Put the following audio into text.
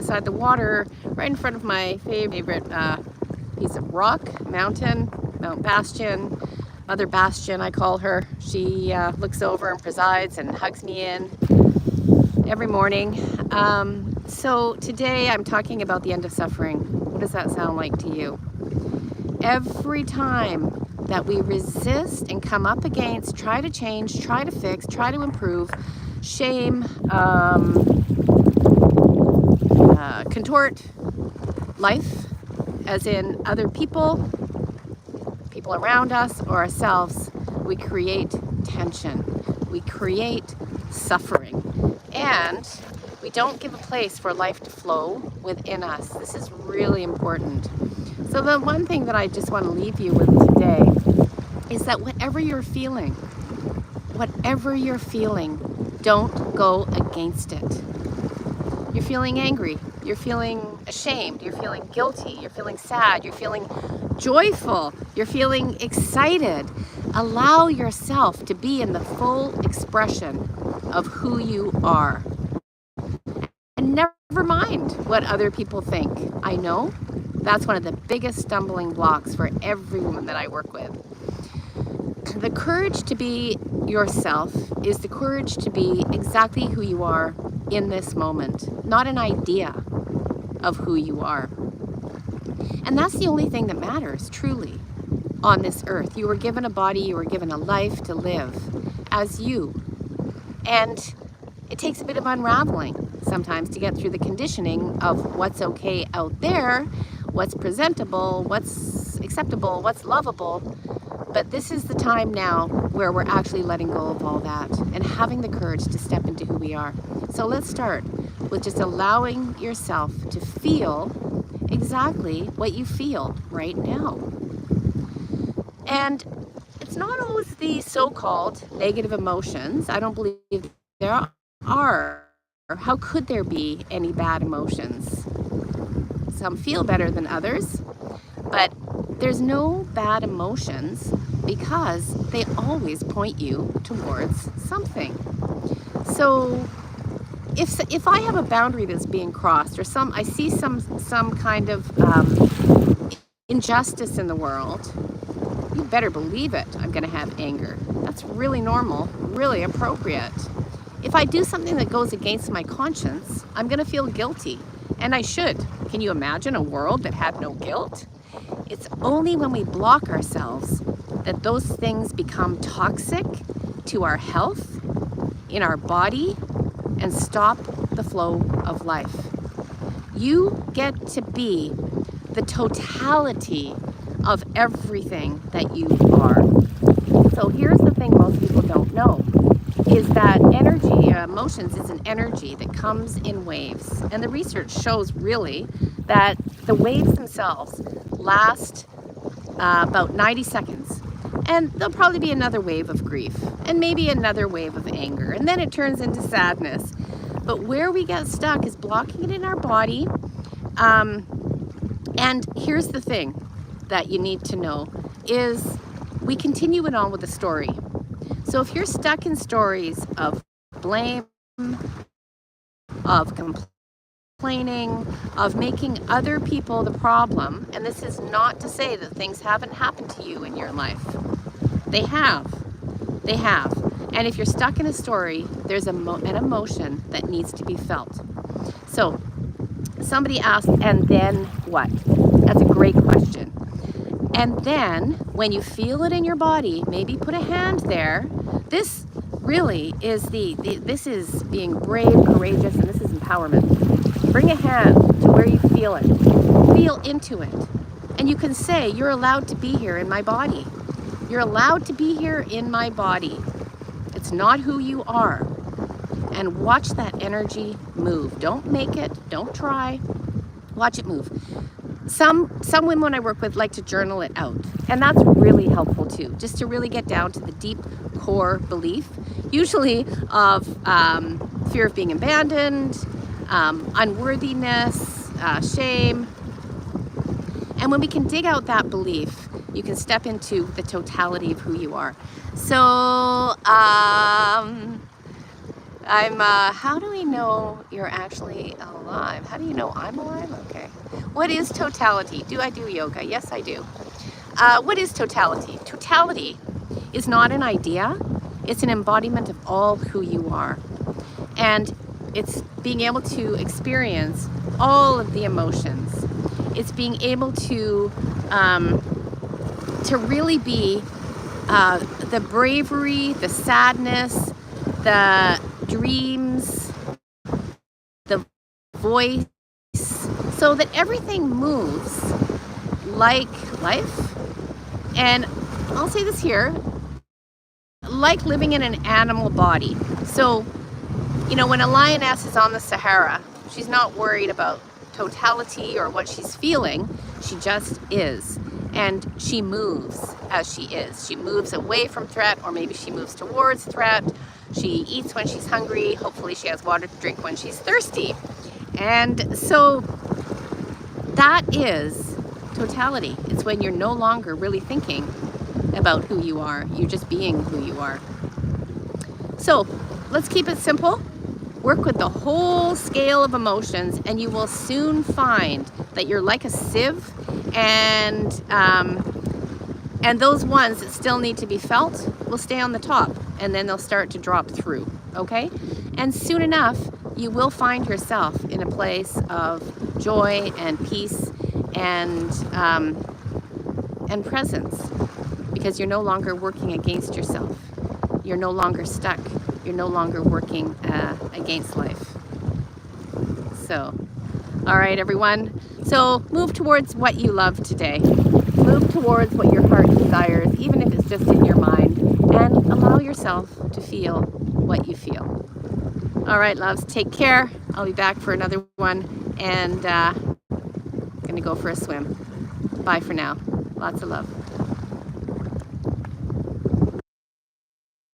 inside the water, right in front of my favorite piece of rock, mountain, Mount Bastion. Mother Bastion, I call her. She looks over and presides and hugs me in every morning. So today I'm talking about the end of suffering. What does that sound like to you? Every time that we resist and come up against, try to change, try to fix, try to improve, shame, contort life, as in other people around us or ourselves, we create tension, we create suffering, and we don't give a place for life to flow within us. This is really important. So the one thing that I just want to leave you with today is that whatever you're feeling, don't go against it. You're feeling angry, you're feeling ashamed, you're feeling guilty, you're feeling sad, you're feeling joyful, you're feeling excited. Allow yourself to be in the full expression of who you are. And never mind what other people think. I know that's one of the biggest stumbling blocks for every woman that I work with. The courage to be yourself is the courage to be exactly who you are in this moment, not an idea of who you are. And that's the only thing that matters, truly, on this earth. You were given a body, you were given a life to live as you. And it takes a bit of unraveling sometimes to get through the conditioning of what's okay out there, what's presentable, what's acceptable, what's lovable. But this is the time now where we're actually letting go of all that and having the courage to step into who we are. So let's start with just allowing yourself to feel exactly what you feel right now. And it's not always the so-called negative emotions. I don't believe there are. How could there be any bad emotions? Some feel better than others, but there's no bad emotions because they always point you towards something. So if I have a boundary that's being crossed, or I see some kind of injustice in the world, you better believe it, I'm going to have anger. That's really normal, really appropriate. If I do something that goes against my conscience, I'm going to feel guilty, and I should. Can you imagine a world that had no guilt? It's only when we block ourselves that those things become toxic to our health, in our body, and stop the flow of life. You get to be the totality of everything that you are. So here's the thing most people don't know, is that energy, emotions is an energy that comes in waves. And the research shows really that the waves themselves last about 90 seconds. And there'll probably be another wave of grief and maybe another wave of anger. And then it turns into sadness. But where we get stuck is blocking it in our body. And here's the thing that you need to know is we continue it on with the story. So if you're stuck in stories of blame, of complaining, of making other people the problem, and this is not to say that things haven't happened to you in your life. They have. And if you're stuck in a story, there's an emotion that needs to be felt. So somebody asked, and then what? That's a great question. And then when you feel it in your body, maybe put a hand there. This really is this is being brave, courageous, and this is empowerment. Bring a hand to where you feel it. Feel into it. And you can say, you're allowed to be here in my body. You're allowed to be here in my body. It's not who you are. And watch that energy move. Don't make it. Don't try. Watch it move. Some women I work with like to journal it out. And that's really helpful too. Just to really get down to the deep core belief, usually of fear of being abandoned, unworthiness, shame. And when we can dig out that belief, you can step into the totality of who you are. So How do we know you're actually alive? How do you know I'm alive? Okay. What is totality? Do I do yoga? Yes, I do. What is totality? Totality is not an idea. It's an embodiment of all who you are. And it's being able to experience all of the emotions. It's being able to really be the bravery, the sadness, the dreams, the voice, so that everything moves like life. And I'll say this here, like living in an animal body. So, you know, when a lioness is on the Sahara, she's not worried about totality or what she's feeling. She just is. And she moves as she is. She moves away from threat, or maybe she moves towards threat. She eats when she's hungry. Hopefully she has water to drink when she's thirsty. And so that is totality. It's when you're no longer really thinking about who you are. You're just being who you are. So let's keep it simple. Work with the whole scale of emotions, and you will soon find that you're like a sieve, and those ones that still need to be felt will stay on the top, and then they'll start to drop through, okay? And soon enough, you will find yourself in a place of joy and peace and presence, because you're no longer working against yourself. You're no longer stuck. You're no longer working against life. So, all right, everyone. So move towards what you love today. Move towards what your heart desires, even if it's just in your mind, and allow yourself to feel what you feel. All right, loves, take care. I'll be back for another one, and I'm gonna go for a swim. Bye for now. Lots of love.